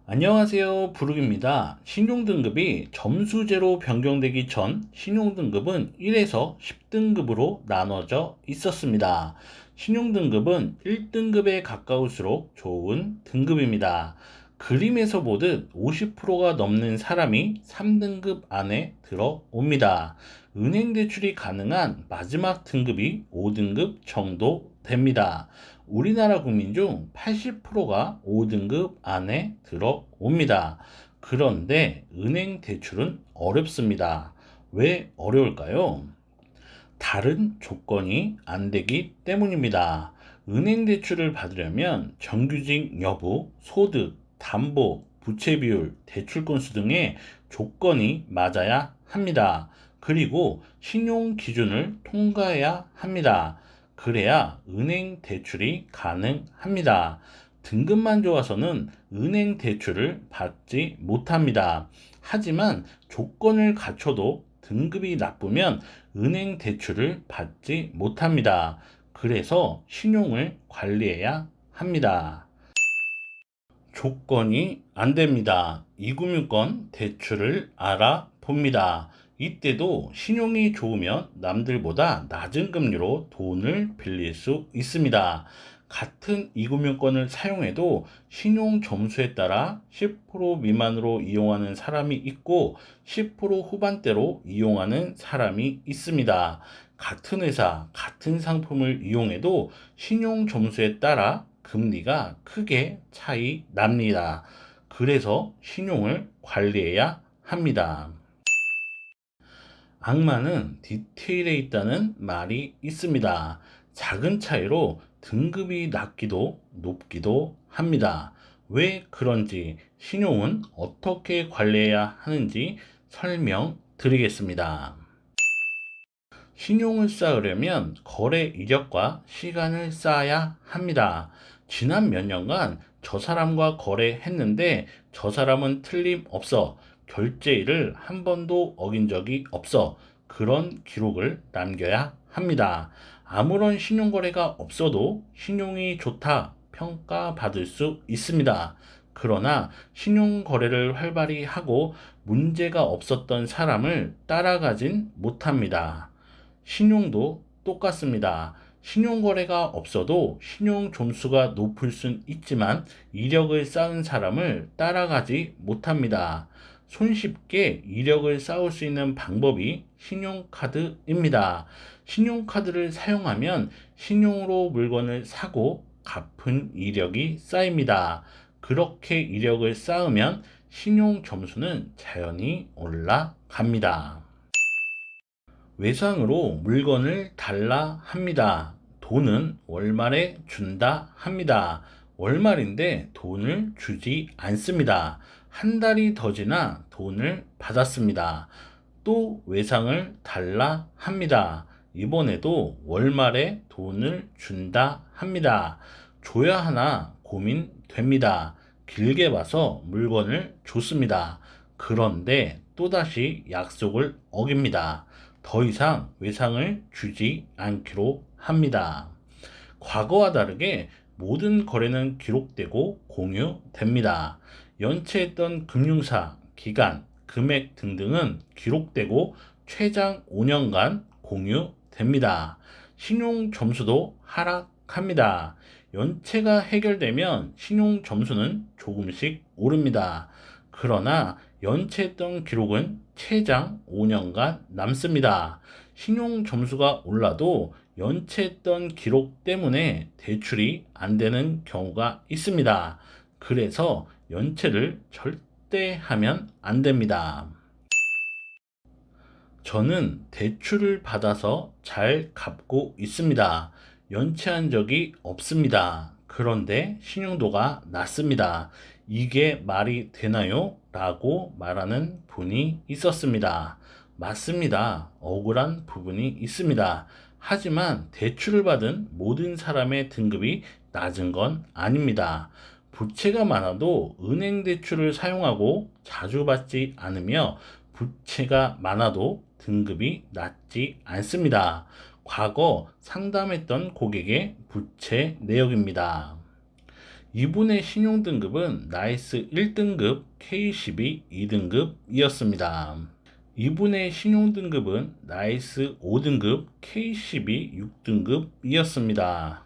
안녕하세요. 부르기입니다. 신용등급이 점수제로 변경되기 전 신용등급은 1에서 10등급으로 나눠져 있었습니다. 신용등급은 1등급에 가까울수록 좋은 등급입니다. 그림에서 보듯 50%가 넘는 사람이 3등급 안에 들어옵니다. 은행 대출이 가능한 마지막 등급이 5등급 정도 됩니다. 우리나라 국민 중 80%가 5등급 안에 들어옵니다. 그런데 은행 대출은 어렵습니다. 왜 어려울까요? 다른 조건이 안 되기 때문입니다. 은행 대출을 받으려면 정규직 여부, 소득, 담보, 부채 비율, 대출 건수 등의 조건이 맞아야 합니다. 그리고 신용 기준을 통과해야 합니다. 그래야 은행 대출이 가능합니다. 등급만 좋아서는 은행 대출을 받지 못합니다. 하지만 조건을 갖춰도 등급이 나쁘면 은행 대출을 받지 못합니다. 그래서 신용을 관리해야 합니다. 조건이 안 됩니다. 이금융권 대출을 알아봅니다. 이때도 신용이 좋으면 남들보다 낮은 금리로 돈을 빌릴 수 있습니다. 같은 이금융권을 사용해도 신용 점수에 따라 10% 미만으로 이용하는 사람이 있고 10% 후반대로 이용하는 사람이 있습니다. 같은 회사, 같은 상품을 이용해도 신용 점수에 따라 금리가 크게 차이 납니다. 그래서 신용을 관리해야 합니다. 악마는 디테일에 있다는 말이 있습니다. 작은 차이로 등급이 낮기도 높기도 합니다. 왜 그런지 신용은 어떻게 관리해야 하는지 설명드리겠습니다. 신용을 쌓으려면 거래 이력과 시간을 쌓아야 합니다. 지난 몇 년간 저 사람과 거래했는데 저 사람은 틀림없어 결제일을 한 번도 어긴 적이 없어 그런 기록을 남겨야 합니다. 아무런 신용거래가 없어도 신용이 좋다 평가받을 수 있습니다. 그러나 신용거래를 활발히 하고 문제가 없었던 사람을 따라가진 못합니다. 신용도 똑같습니다. 신용거래가 없어도 신용 점수가 높을 순 있지만 이력을 쌓은 사람을 따라가지 못합니다. 손쉽게 이력을 쌓을 수 있는 방법이 신용카드입니다. 신용카드를 사용하면 신용으로 물건을 사고 갚은 이력이 쌓입니다. 그렇게 이력을 쌓으면 신용 점수는 자연히 올라갑니다. 외상으로 물건을 달라 합니다. 돈은 월말에 준다 합니다. 월말인데 돈을 주지 않습니다. 한 달이 더 지나 돈을 받았습니다. 또 외상을 달라 합니다. 이번에도 월말에 돈을 준다 합니다. 줘야 하나 고민됩니다. 길게 봐서 물건을 줬습니다. 그런데 또다시 약속을 어깁니다. 더 이상 외상을 주지 않기로 합니다. 과거와 다르게 모든 거래는 기록되고 공유됩니다. 연체했던 금융사, 기간, 금액 등등은 기록되고 최장 5년간 공유됩니다. 신용 점수도 하락합니다. 연체가 해결되면 신용 점수는 조금씩 오릅니다. 그러나 연체했던 기록은 최장 5년간 남습니다. 신용 점수가 올라도 연체했던 기록 때문에 대출이 안 되는 경우가 있습니다. 그래서 연체를 절대 하면 안 됩니다. 저는 대출을 받아서 잘 갚고 있습니다. 연체한 적이 없습니다. 그런데 신용도가 낮습니다. 이게 말이 되나요? 라고 말하는 분이 있었습니다. 맞습니다. 억울한 부분이 있습니다. 하지만 대출을 받은 모든 사람의 등급이 낮은 건 아닙니다. 부채가 많아도 은행 대출을 사용하고 자주 받지 않으며 부채가 많아도 등급이 낮지 않습니다. 과거 상담했던 고객의 부채 내역입니다. 이분의 신용등급은 나이스 1등급, K12 2등급이었습니다. 이분의 신용등급은 나이스 5등급, K12 6등급이었습니다.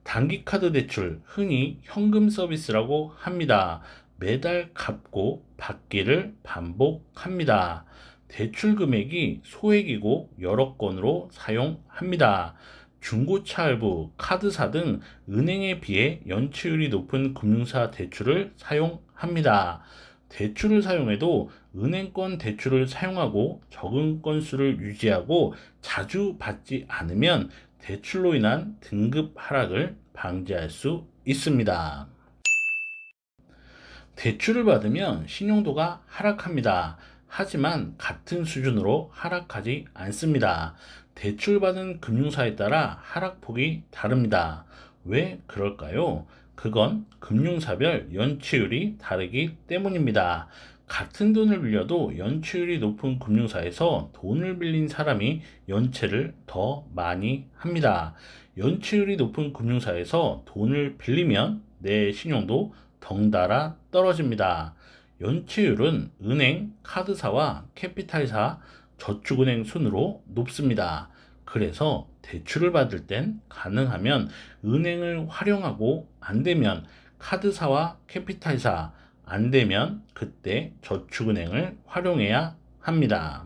단기카드 대출, 흔히 현금 서비스라고 합니다. 매달 갚고 받기를 반복합니다. 대출 금액이 소액이고 여러 건으로 사용합니다. 중고차 할부, 카드사 등 은행에 비해 연체율이 높은 금융사 대출을 사용합니다. 대출을 사용해도 은행권 대출을 사용하고 적은 건수를 유지하고 자주 받지 않으면 대출로 인한 등급 하락을 방지할 수 있습니다. 대출을 받으면 신용도가 하락합니다. 하지만 같은 수준으로 하락하지 않습니다. 대출받은 금융사에 따라 하락폭이 다릅니다. 왜 그럴까요? 그건 금융사별 연체율이 다르기 때문입니다. 같은 돈을 빌려도 연체율이 높은 금융사에서 돈을 빌린 사람이 연체를 더 많이 합니다. 연체율이 높은 금융사에서 돈을 빌리면 내 신용도 덩달아 떨어집니다. 연체율은 은행, 카드사와 캐피탈사, 저축은행 순으로 높습니다. 그래서 대출을 받을 땐 가능하면 은행을 활용하고 안 되면 카드사와 캐피탈사, 안 되면 그때 저축은행을 활용해야 합니다.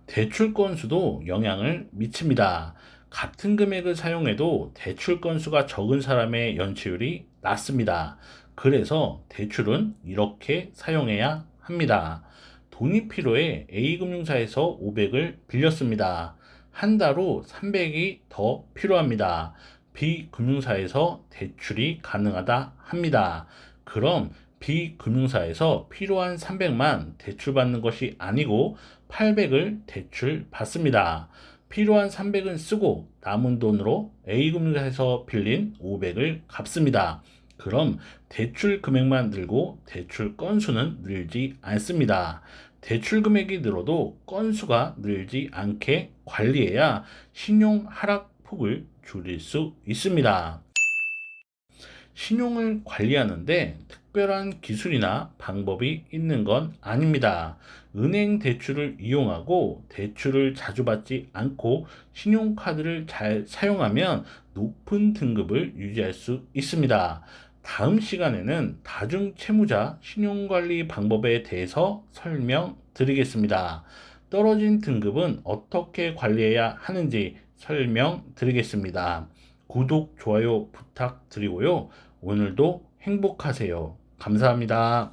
대출 건수도 영향을 미칩니다. 같은 금액을 사용해도 대출 건수가 적은 사람의 연체율이 낮습니다. 그래서 대출은 이렇게 사용해야 합니다. 돈이 필요해 A금융사에서 500을 빌렸습니다. 한 달 후 300이 더 필요합니다. B금융사에서 대출이 가능하다 합니다. 그럼 B금융사에서 필요한 300만 대출받는 것이 아니고 800을 대출 받습니다. 필요한 300은 쓰고 남은 돈으로 A금융사에서 빌린 500을 갚습니다. 그럼 대출 금액만 늘고 대출 건수는 늘지 않습니다. 대출 금액이 늘어도 건수가 늘지 않게 관리해야 신용 하락폭을 줄일 수 있습니다. 신용을 관리하는데 특별한 기술이나 방법이 있는 건 아닙니다. 은행 대출을 이용하고 대출을 자주 받지 않고 신용카드를 잘 사용하면 높은 등급을 유지할 수 있습니다. 다음 시간에는 다중채무자 신용관리 방법에 대해서 설명드리겠습니다. 떨어진 등급은 어떻게 관리해야 하는지 설명드리겠습니다. 구독, 좋아요 부탁드리고요. 오늘도 행복하세요. 감사합니다.